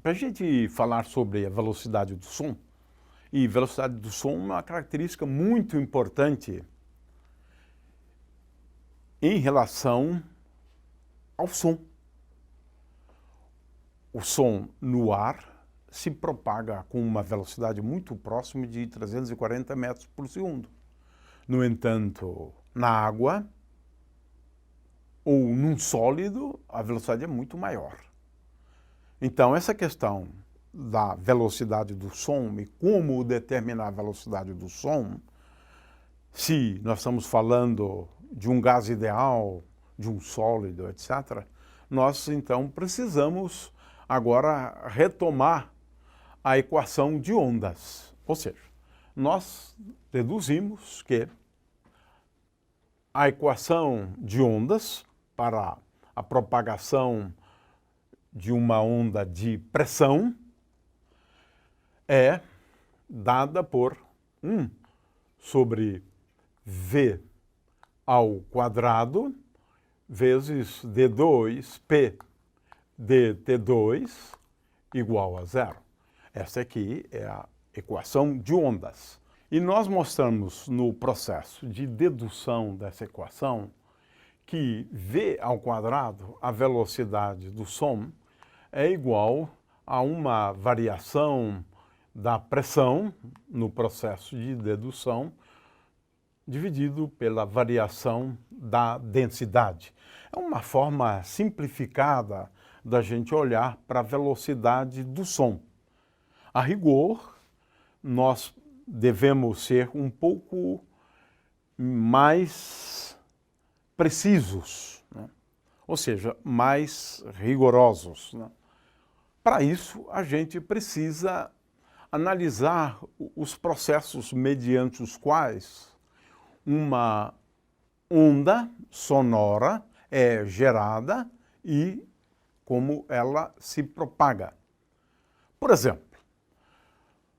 para a gente falar sobre a velocidade do som, e velocidade do som é uma característica muito importante em relação ao som. O som no ar se propaga com uma velocidade muito próxima de 340 metros por segundo. No entanto, na água ou num sólido, a velocidade é muito maior. Então, essa questão da velocidade do som e como determinar a velocidade do som, se nós estamos falando de um gás ideal, de um sólido, etc., nós então precisamos agora retomar a equação de ondas. Ou seja, nós deduzimos que a equação de ondas para a propagação de uma onda de pressão é dada por 1 sobre V ao quadrado vezes D2P dt2 igual a 0. Essa aqui é a equação de ondas. E nós mostramos no processo de dedução dessa equação que V ao quadrado, a velocidade do som, é igual a uma variação da pressão no processo de dedução dividido pela variação da densidade. É uma forma simplificada da gente olhar para a velocidade do som. A rigor, nós devemos ser um pouco mais precisos, né? Ou seja, mais rigorosos, né? Para isso, a gente precisa analisar os processos mediante os quais uma onda sonora é gerada e como ela se propaga. Por exemplo,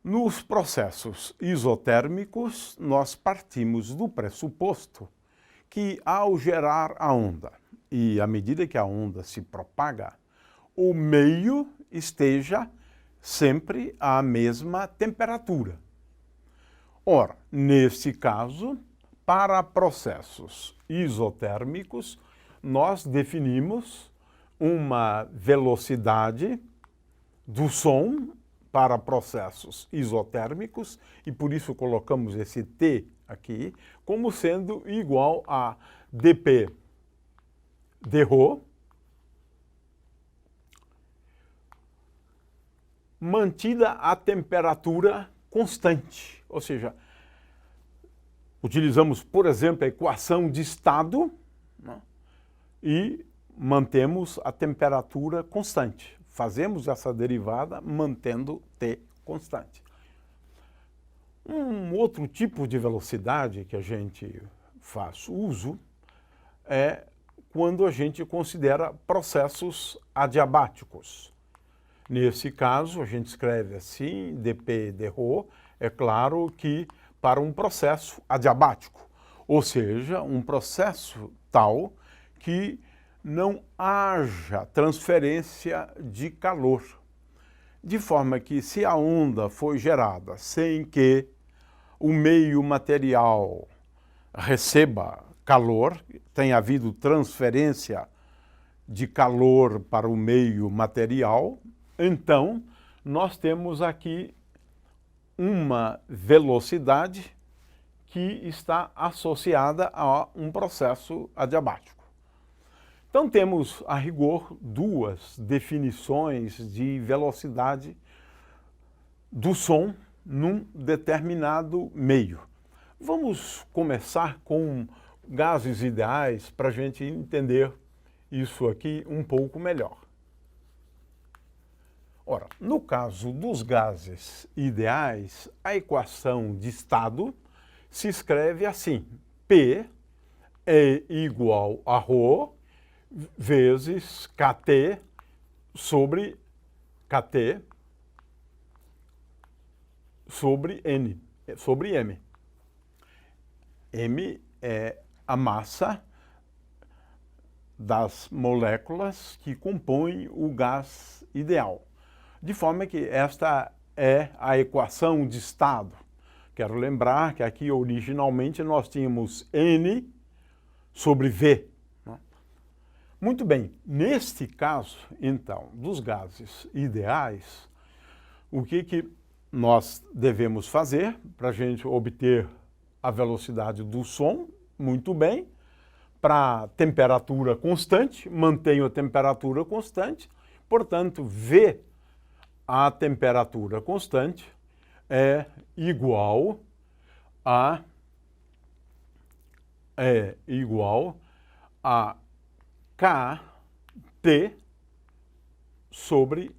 nos processos isotérmicos, nós partimos do pressuposto que ao gerar a onda e à medida que a onda se propaga, o meio esteja sempre à mesma temperatura. Ora, nesse caso, para processos isotérmicos, nós definimos uma velocidade do som para processos isotérmicos e por isso colocamos esse T aqui como sendo igual a dP dρ mantida a temperatura constante. Ou seja, utilizamos, por exemplo, a equação de estado, né, e mantemos a temperatura constante. Fazemos essa derivada mantendo T constante. Um outro tipo de velocidade que a gente faz uso é quando a gente considera processos adiabáticos. Nesse caso, a gente escreve assim, dP dρ, é claro que para um processo adiabático, ou seja, um processo tal que não haja transferência de calor. De forma que se a onda foi gerada sem que o meio material receba calor, tenha havido transferência de calor para o meio material, então nós temos aqui uma velocidade que está associada a um processo adiabático. Então temos, a rigor, duas definições de velocidade do som num determinado meio. Vamos começar com gases ideais para a gente entender isso aqui um pouco melhor. Ora, no caso dos gases ideais, a equação de estado se escreve assim: P é igual a ρ vezes Kt sobre N, sobre M. M é a massa das moléculas que compõem o gás ideal. De forma que esta é a equação de estado. Quero lembrar que aqui originalmente nós tínhamos N sobre V. Muito bem, neste caso, então, dos gases ideais, o que nós devemos fazer para a gente obter a velocidade do som? Muito bem, para temperatura constante, mantenho a temperatura constante, portanto, V, a temperatura constante, é igual a Kt sobre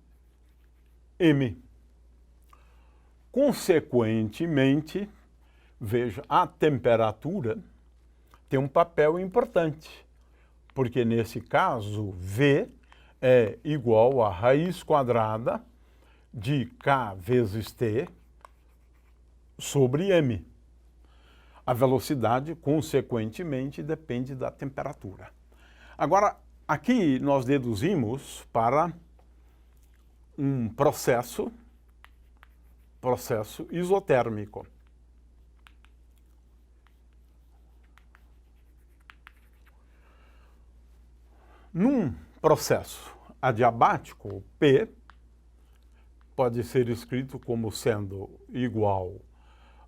M. Consequentemente, veja, a temperatura tem um papel importante, porque nesse caso, V é igual a raiz quadrada de K vezes T sobre M. A velocidade, consequentemente, depende da temperatura. Agora, aqui nós deduzimos para um processo isotérmico. Num processo adiabático, P pode ser escrito como sendo igual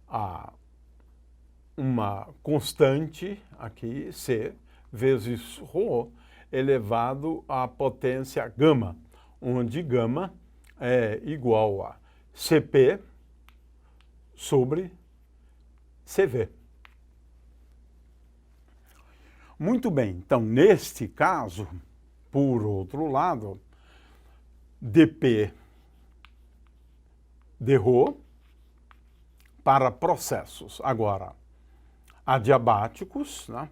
a uma constante, aqui, C, vezes ρ, elevado à potência gama, onde gama é igual a Cp sobre Cv. Muito bem, então, neste caso, por outro lado, dp dρ para processos agora adiabáticos, né?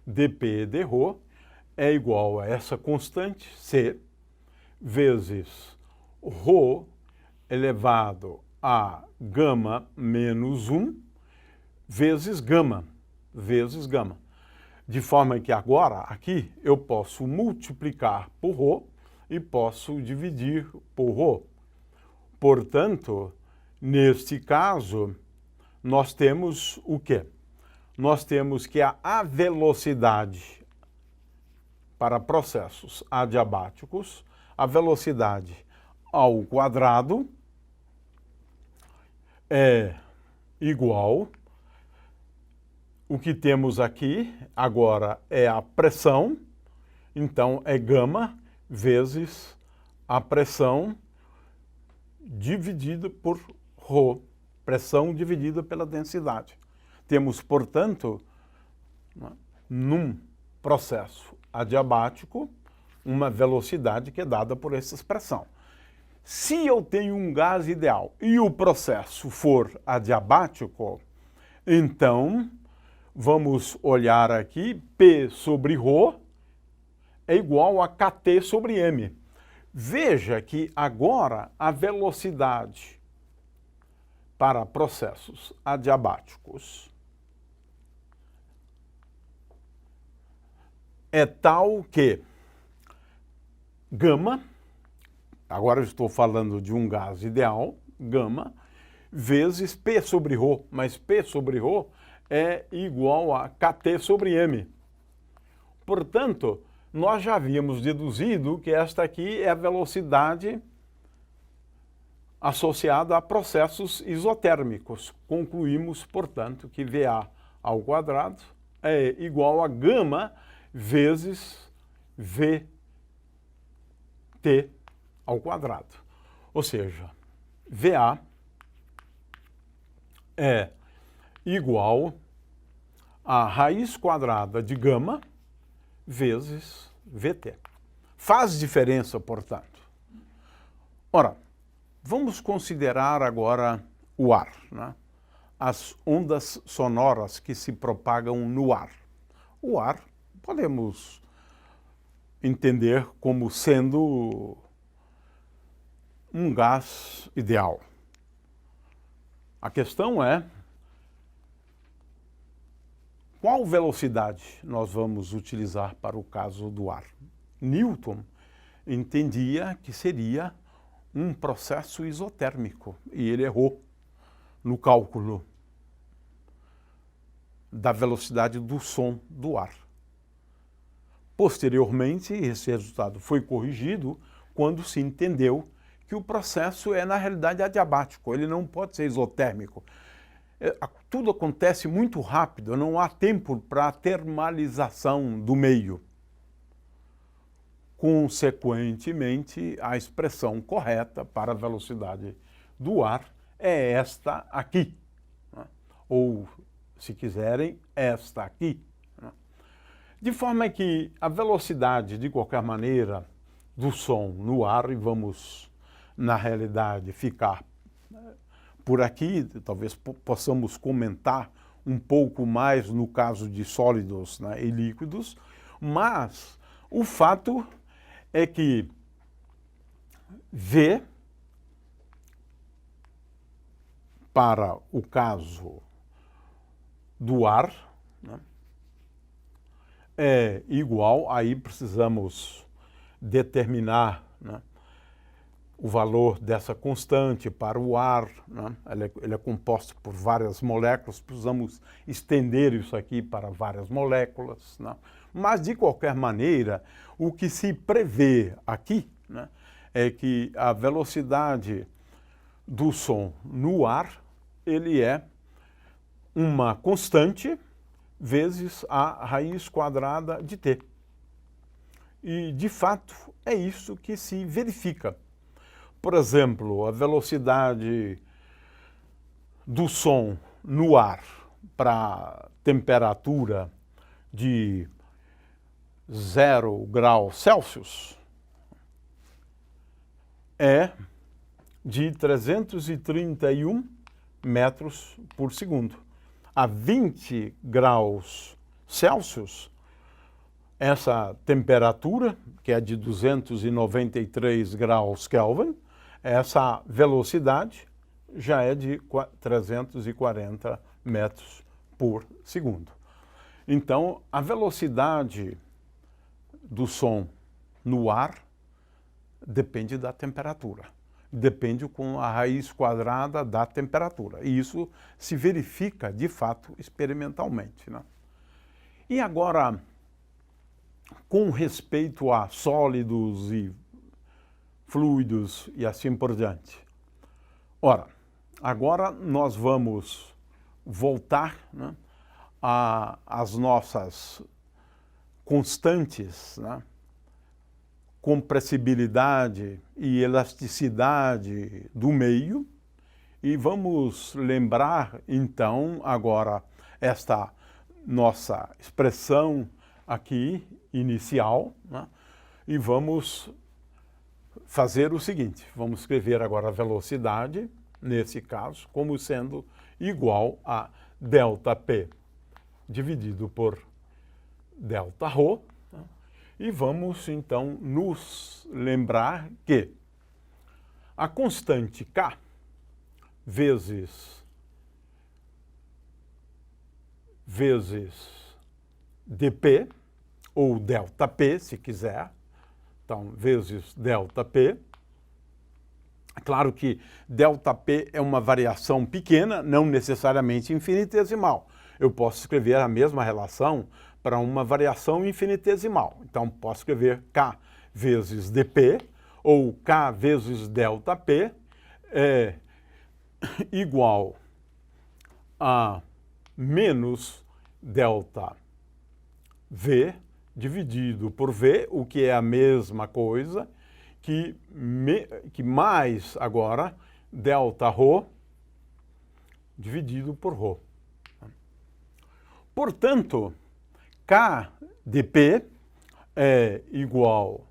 dp dρ é igual a essa constante C vezes ρ elevado a gama menos 1 vezes gama. De forma que agora, aqui, eu posso multiplicar por ρ e posso dividir por ρ. Portanto, neste caso, nós temos o quê? Nós temos que a velocidade para processos adiabáticos, a velocidade ao quadrado é igual. O que temos aqui agora é a pressão, então é gama vezes a pressão dividida por ρ, pressão dividida pela densidade. Temos, portanto, num processo adiabático, uma velocidade que é dada por essa expressão. Se eu tenho um gás ideal e o processo for adiabático, então vamos olhar aqui, P sobre ρ é igual a Kt sobre M. Veja que agora a velocidade para processos adiabáticos é tal que gama, agora eu estou falando de um gás ideal, gama, vezes P sobre ρ, mas P sobre ρ é igual a Kt sobre M. Portanto, nós já havíamos deduzido que esta aqui é a velocidade associada a processos isotérmicos. Concluímos, portanto, que VA ao quadrado é igual a gama vezes VT ao quadrado. Ou seja, VA é igual a raiz quadrada de gama vezes VT. Faz diferença, portanto. Ora, vamos considerar agora o ar, né? As ondas sonoras que se propagam no ar. O ar podemos entender como sendo um gás ideal. A questão é qual velocidade nós vamos utilizar para o caso do ar. Newton entendia que seria um processo isotérmico e ele errou no cálculo da velocidade do som do ar. Posteriormente, esse resultado foi corrigido quando se entendeu que o processo é, na realidade, adiabático, ele não pode ser isotérmico. Tudo acontece muito rápido, não há tempo para a termalização do meio. Consequentemente, a expressão correta para a velocidade do ar é esta aqui, né? Ou, se quiserem, esta aqui. Né? De forma que a velocidade, de qualquer maneira, do som no ar, e vamos, na realidade, ficar por aqui, talvez possamos comentar um pouco mais no caso de sólidos, né, e líquidos, mas o fato é que V, para o caso do ar, né, é igual, aí precisamos determinar, né, o valor dessa constante para o ar, né? Ele é composto por várias moléculas, precisamos estender isso aqui para várias moléculas, né? Mas, de qualquer maneira, o que se prevê aqui, né, é que a velocidade do som no ar, ele é uma constante vezes a raiz quadrada de t. E, de fato, é isso que se verifica. Por exemplo, a velocidade do som no ar para temperatura de 0 graus Celsius é de 331 metros por segundo. A 20 graus Celsius, essa temperatura, que é de 293 graus Kelvin, essa velocidade já é de 340 metros por segundo. Então, a velocidade do som no ar depende da temperatura. Depende com a raiz quadrada da temperatura. E isso se verifica, de fato, experimentalmente, né? E agora, com respeito a sólidos e fluidos e assim por diante. Ora, agora nós vamos voltar, né, às nossas constantes, né, compressibilidade e elasticidade do meio, e vamos lembrar, então, agora esta nossa expressão aqui, inicial, né, e vamos fazer o seguinte, vamos escrever agora a velocidade, nesse caso, como sendo igual a ΔP dividido por Δρ, né? E vamos, então, nos lembrar que a constante K vezes dP, ou ΔP, se quiser, então, vezes ΔP. Claro que ΔP é uma variação pequena, não necessariamente infinitesimal. Eu posso escrever a mesma relação para uma variação infinitesimal. Então, posso escrever K vezes dP, ou K vezes ΔP é igual a menos ΔV dividido por V, o que é a mesma coisa que mais agora Δρ dividido por ρ. Portanto, K dP é igual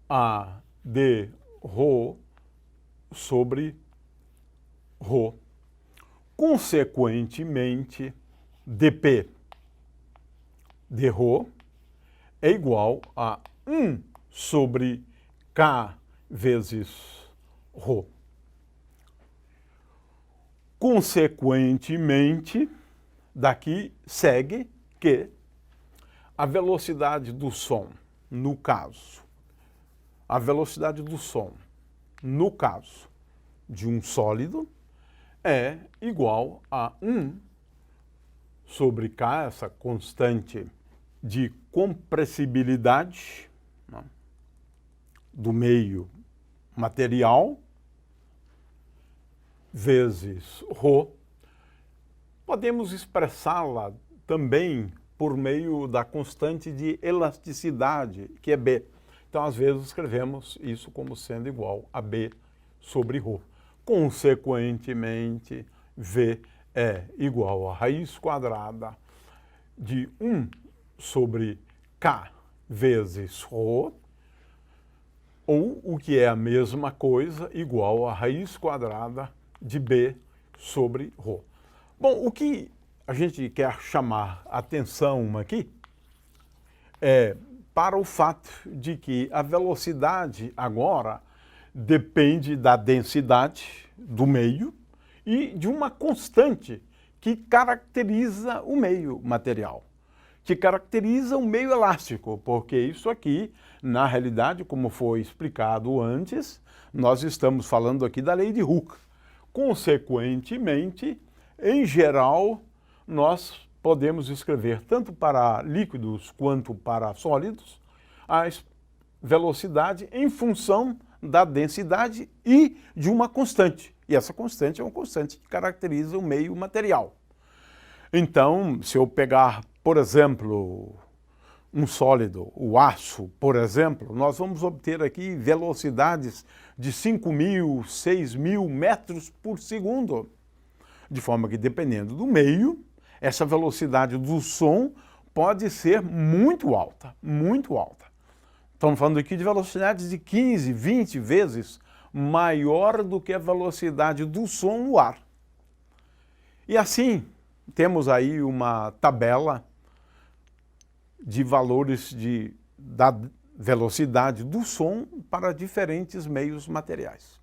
a dρ sobre ρ. Consequentemente, dP dρ é igual a 1 sobre K vezes ρ. Consequentemente, daqui segue que a velocidade do som, no caso, a velocidade do som no caso de um sólido, é igual a 1 sobre K, essa constante de compressibilidade, né, do meio material, vezes ρ. Podemos expressá-la também por meio da constante de elasticidade, que é B. Então, às vezes, escrevemos isso como sendo igual a B sobre ρ. Consequentemente, V é igual a raiz quadrada de 1 sobre K vezes ρ, ou, o que é a mesma coisa, igual a raiz quadrada de B sobre ρ. Bom, o que a gente quer chamar atenção aqui é para o fato de que a velocidade agora depende da densidade do meio e de uma constante que caracteriza o meio material, que caracteriza o meio elástico, porque isso aqui, na realidade, como foi explicado antes, nós estamos falando aqui da lei de Hooke. Consequentemente, em geral, nós podemos escrever tanto para líquidos quanto para sólidos a velocidade em função da densidade e de uma constante. E essa constante é uma constante que caracteriza o meio material. Então, se eu pegar, por exemplo, um sólido, o aço, por exemplo, nós vamos obter aqui velocidades de 5.000, 6.000 metros por segundo. De forma que, dependendo do meio, essa velocidade do som pode ser muito alta, muito alta. Estamos falando aqui de velocidades de 15, 20 vezes maior do que a velocidade do som no ar. E assim, temos aí uma tabela de valores da velocidade do som para diferentes meios materiais.